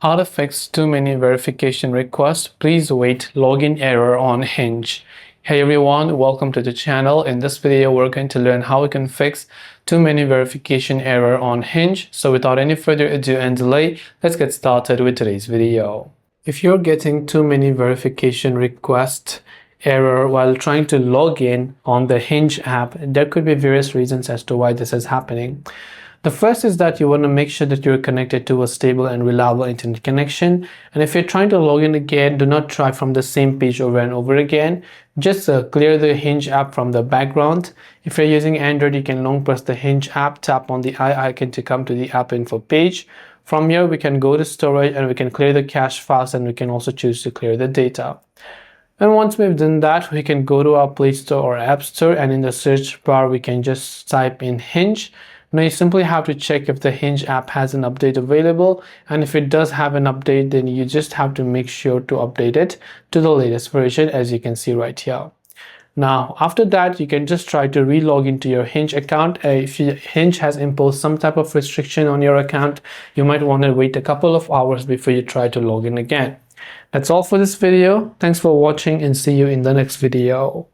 How to fix too many verification requests. Please wait, login error on Hinge. Hey everyone, welcome to the channel. In this video, we're going to learn how we can fix too many verification error on Hinge. So without any further ado and delay, let's get started with today's video. If you're getting too many verification requests error while trying to log in on the Hinge app, there could be various reasons as to why this is happening. The first is that you want to make sure that you're connected to a stable and reliable internet connection. And if you're trying to log in again, do not try from the same page over and over again. Just clear the Hinge app from the background. If you're using Android, you can long press the Hinge app, tap on the eye icon to come to the app info page. From here, we can go to storage and we can clear the cache files, and we can also choose to clear the data. And once we've done that, we can go to our Play Store or App Store, and in the search bar, we can just type in Hinge. Now you simply have to check if the Hinge app has an update available, and if it does have an update, then you just have to make sure to update it to the latest version, as you can see right here. Now after that, you can just try to re-log into your Hinge account. If Hinge has imposed some type of restriction on your account, you might want to wait a couple of hours before you try to log in again. That's all for this video. Thanks for watching and see you in the next video.